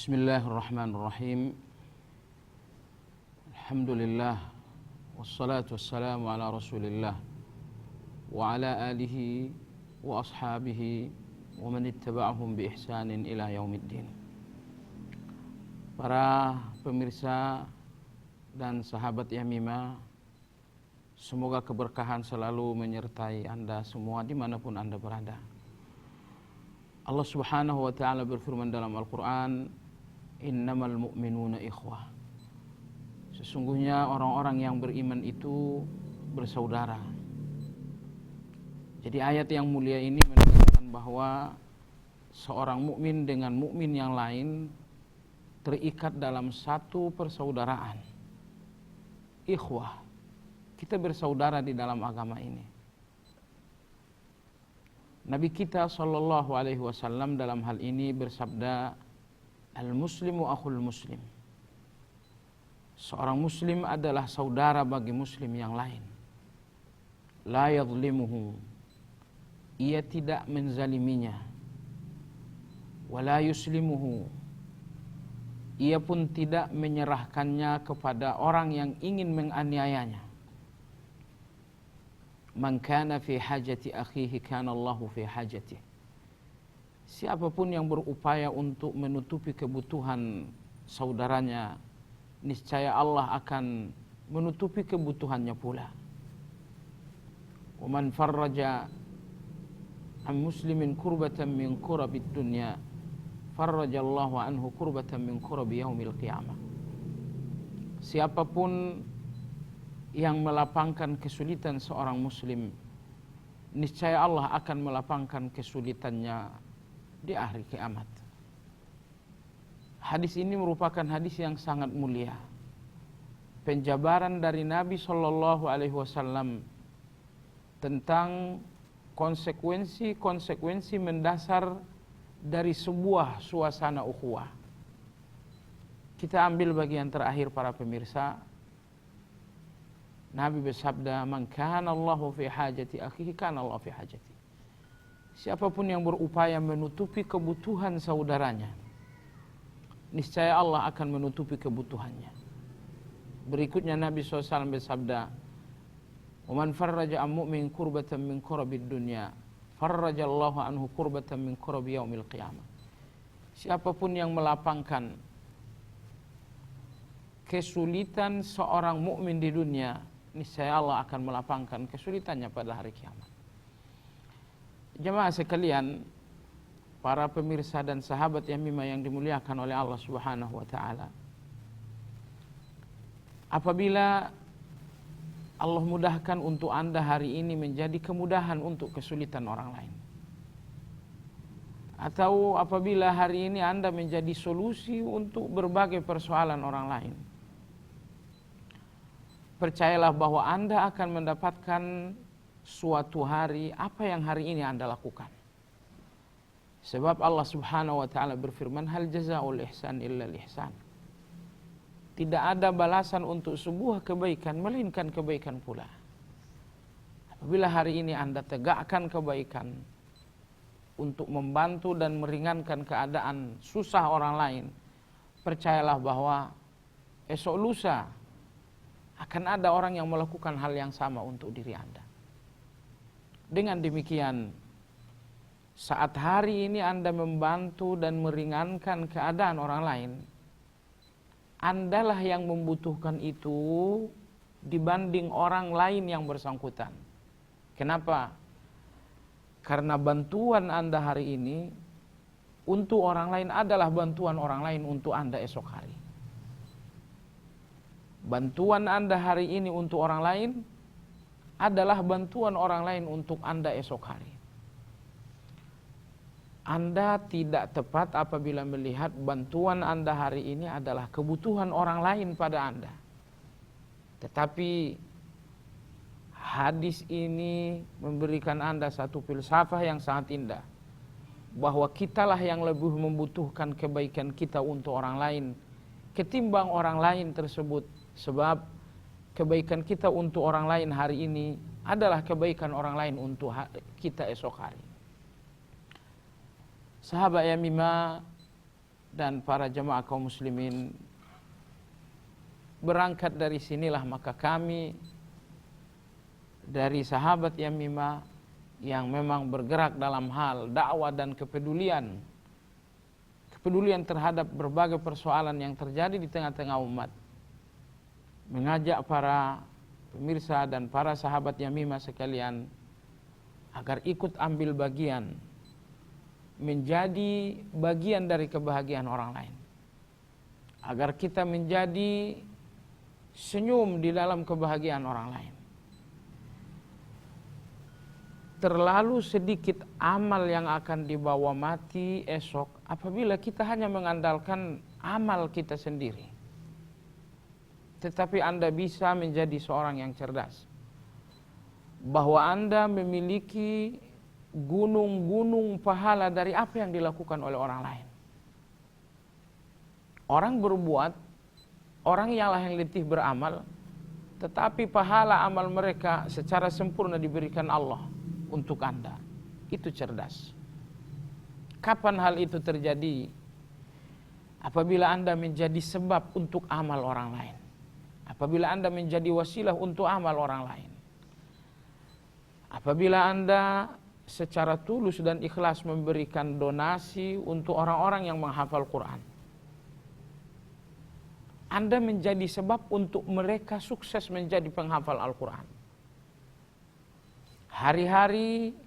Bismillahirrahmanirrahim. Alhamdulillah wassalatu wassalamu ala Rasulillah wa ala alihi wa ashabihi wa man ittaba'ahum bi ihsanin ila yaumiddin. Para pemirsa dan sahabat Yamimah, semoga keberkahan selalu menyertai Anda semua dimanapun Anda berada. Allah subhanahu wa ta'ala berfirman dalam Al-Quran, innamal mu'minuna ikhwah. Sesungguhnya orang-orang yang beriman itu bersaudara. Jadi ayat yang mulia ini menegaskan bahwa seorang mukmin dengan mukmin yang lain terikat dalam satu persaudaraan. Ikhwah. Kita bersaudara di dalam agama ini. Nabi kita sallallahu alaihi wasallam dalam hal ini bersabda, al-muslimu akhul muslim. Seorang muslim adalah saudara bagi muslim yang lain. La yadhlimuhu. Ia tidak menzaliminya. Wa la yuslimuhu. Ia pun tidak menyerahkannya kepada orang yang ingin menganiayanya. Man kana fi hajati akhihi kana Allahu fi hajatihi. Siapapun yang berupaya untuk menutupi kebutuhan saudaranya, niscaya Allah akan menutupi kebutuhannya pula. Wa man farraja an muslimin kurbatan min kurabid dunya, farrajallahu anhu kurbatan min kurabi yaumil qiyamah. Siapapun yang melapangkan kesulitan seorang muslim, niscaya Allah akan melapangkan kesulitannya di hari kiamat. Hadis ini merupakan hadis yang sangat mulia. Penjabaran dari Nabi sallallahu alaihi wasallam tentang konsekuensi mendasar dari sebuah suasana ukhuwah. Kita ambil bagian terakhir para pemirsa. Nabi bersabda, man kana Allahu fi hajati akhihi kana Allah fi hajati. Siapapun yang berupaya menutupi kebutuhan saudaranya, niscaya Allah akan menutupi kebutuhannya. Berikutnya Nabi SAW bersabda, وَمَنْ فَرَّجَ عَنْ مُؤْمِنٍ كُرْبَةً مِنْ كُرَبِ الدُّنْيَا فَرَّجَ اللَّهُ عَنْهُ كُرْبَةً مِنْ كُرَبِ يَوْمِ الْقِيَامَةِ. Siapapun yang melapangkan kesulitan seorang mukmin di dunia, niscaya Allah akan melapangkan kesulitannya pada hari kiamat. Jemaah sekalian, para pemirsa dan sahabat Yamimah yang dimuliakan oleh Allah Subhanahu wa taala. Apabila Allah mudahkan untuk Anda hari ini menjadi kemudahan untuk kesulitan orang lain. Atau apabila hari ini Anda menjadi solusi untuk berbagai persoalan orang lain. Percayalah bahwa Anda akan mendapatkan suatu hari apa yang hari ini Anda lakukan. Sebab Allah Subhanahu wa taala berfirman, hal jazaa'ul ihsan illa al-ihsan. Tidak ada balasan untuk sebuah kebaikan melainkan kebaikan pula. Apabila hari ini Anda tegakkan kebaikan untuk membantu dan meringankan keadaan susah orang lain, percayalah bahwa esok lusa akan ada orang yang melakukan hal yang sama untuk diri Anda. Dengan demikian, saat hari ini Anda membantu dan meringankan keadaan orang lain, Andalah yang membutuhkan itu dibanding orang lain yang bersangkutan. Kenapa? Karena bantuan Anda hari ini untuk orang lain adalah bantuan orang lain untuk Anda esok hari. Bantuan Anda hari ini untuk orang lain adalah bantuan orang lain untuk Anda esok hari. Anda tidak tepat apabila melihat bantuan Anda hari ini adalah kebutuhan orang lain pada Anda. Tetapi hadis ini memberikan Anda satu filsafah yang sangat indah, bahwa kitalah yang lebih membutuhkan kebaikan kita untuk orang lain ketimbang orang lain tersebut. Sebab kebaikan kita untuk orang lain hari ini adalah kebaikan orang lain untuk kita esok hari. Sahabat Yamimah, dan para jemaah kaum muslimin. Berangkat dari sinilah maka kami dari sahabat Yamimah yang memang bergerak dalam hal dakwah dan kepedulian terhadap berbagai persoalan yang terjadi di tengah-tengah umat, mengajak para pemirsa dan para sahabat Yamimah sekalian agar ikut ambil bagian, menjadi bagian dari kebahagiaan orang lain, agar kita menjadi senyum di dalam kebahagiaan orang lain. Terlalu sedikit amal yang akan dibawa mati esok apabila kita hanya mengandalkan amal kita sendiri. Tetapi Anda bisa menjadi seorang yang cerdas, bahwa Anda memiliki gunung-gunung pahala dari apa yang dilakukan oleh orang lain. Orang berbuat, orang yang letih beramal, tetapi pahala amal mereka secara sempurna diberikan Allah untuk Anda. Itu cerdas. Kapan hal itu terjadi? Apabila Anda menjadi sebab untuk amal orang lain. Apabila Anda menjadi wasilah untuk amal orang lain. Apabila Anda secara tulus dan ikhlas memberikan donasi untuk orang-orang yang menghafal Quran. Anda menjadi sebab untuk mereka sukses menjadi penghafal Al-Quran. Hari-hari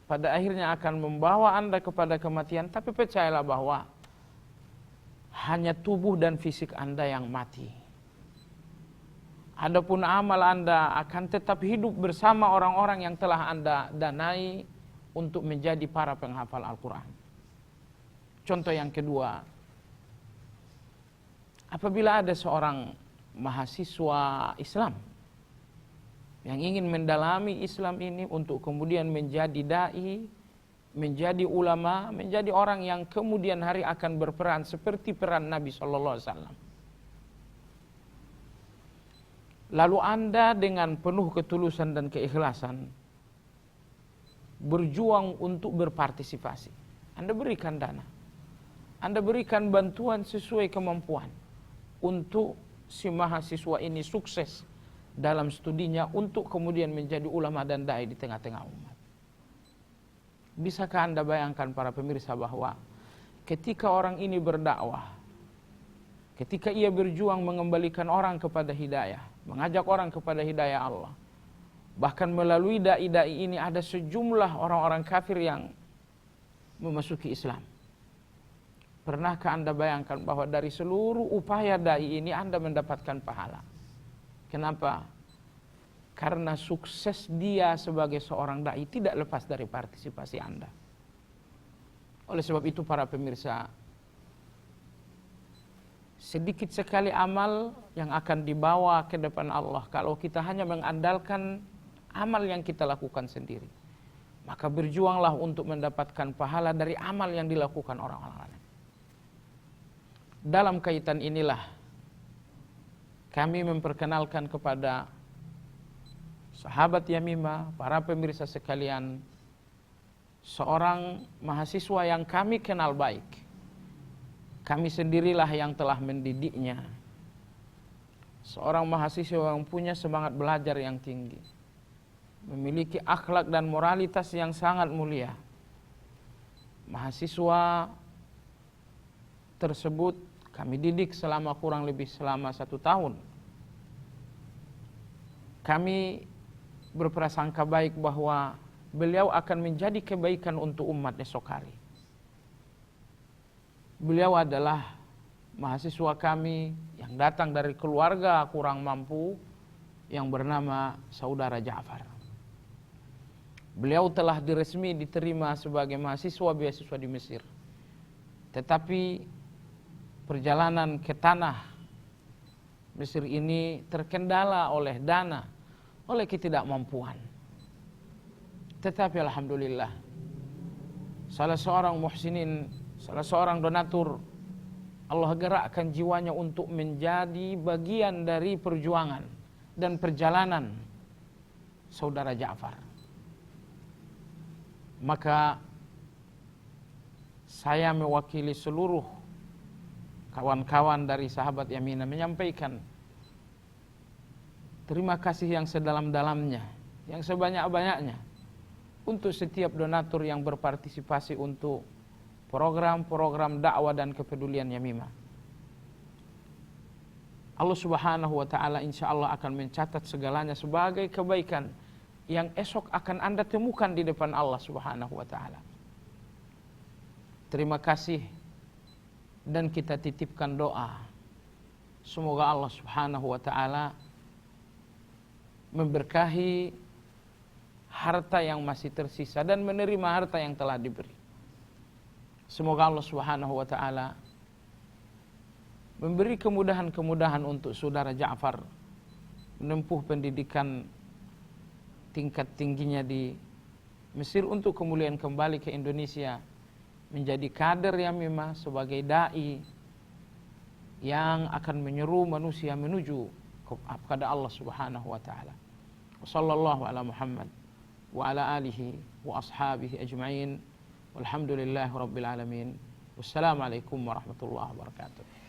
pada akhirnya akan membawa Anda kepada kematian, tapi percayalah bahwa hanya tubuh dan fisik Anda yang mati. Adapun amal Anda akan tetap hidup bersama orang-orang yang telah Anda danai untuk menjadi para penghafal Al-Quran. Contoh yang kedua, apabila ada seorang mahasiswa Islam yang ingin mendalami Islam ini untuk kemudian menjadi dai, menjadi ulama, menjadi orang yang kemudian hari akan berperan seperti peran Nabi SAW. Lalu Anda dengan penuh ketulusan dan keikhlasan berjuang untuk berpartisipasi. Anda berikan dana, Anda berikan bantuan sesuai kemampuan untuk si mahasiswa ini sukses dalam studinya untuk kemudian menjadi ulama dan dai di tengah-tengah umat. Bisakah Anda bayangkan para pemirsa bahwa ketika orang ini berdakwah, ketika ia berjuang mengembalikan orang kepada hidayah, mengajak orang kepada hidayah Allah, bahkan melalui dai-dai ini ada sejumlah orang-orang kafir yang memasuki Islam. Pernahkah Anda bayangkan bahwa dari seluruh upaya dai ini Anda mendapatkan pahala? Kenapa? Karena sukses dia sebagai seorang dai tidak lepas dari partisipasi Anda. Oleh sebab itu para pemirsa, sedikit sekali amal yang akan dibawa ke depan Allah kalau kita hanya mengandalkan amal yang kita lakukan sendiri. Maka berjuanglah untuk mendapatkan pahala dari amal yang dilakukan orang-orang lain. Dalam kaitan inilah kami memperkenalkan kepada sahabat Yamimah, para pemirsa sekalian, seorang mahasiswa yang kami kenal baik. Kami sendirilah yang telah mendidiknya. Seorang mahasiswa yang punya semangat belajar yang tinggi, memiliki akhlak dan moralitas yang sangat mulia. Mahasiswa tersebut kami didik selama kurang lebih selama 1 tahun. Kami berprasangka baik bahwa beliau akan menjadi kebaikan untuk umat esok hari. Beliau adalah mahasiswa kami yang datang dari keluarga kurang mampu yang bernama Saudara Ja'far. Beliau telah diresmi diterima sebagai mahasiswa beasiswa di Mesir. Tetapi perjalanan ke tanah Mesir ini terkendala oleh dana, oleh ketidakmampuan. Tetapi alhamdulillah, salah seorang muhsinin, salah seorang donatur, Allah gerakkan jiwanya untuk menjadi bagian dari perjuangan dan perjalanan Saudara Ja'far. Maka saya mewakili seluruh kawan-kawan dari sahabat Yamina menyampaikan terima kasih yang sedalam-dalamnya, yang sebanyak-banyaknya untuk setiap donatur yang berpartisipasi untuk program-program dakwah dan kepedulian Yamima. Allah Subhanahu wa taala insyaallah akan mencatat segalanya sebagai kebaikan yang esok akan Anda temukan di depan Allah Subhanahu wa taala. Terima kasih, dan kita titipkan doa semoga Allah Subhanahu wa taala memberkahi harta yang masih tersisa dan menerima harta yang telah diberi. Semoga Allah Subhanahu wa taala memberi kemudahan-kemudahan untuk saudara Ja'far menempuh pendidikan tingkat tingginya di Mesir untuk kemudian kembali ke Indonesia menjadi kader Yamimah sebagai dai yang akan menyeru manusia menuju kepada Allah Subhanahu wa taala. Wassallallahu ala Muhammad wa ala alihi wa ashabihi ajma'in. Walhamdulillahi rabbil alamin. Wassalamualaikum warahmatullahi wabarakatuh.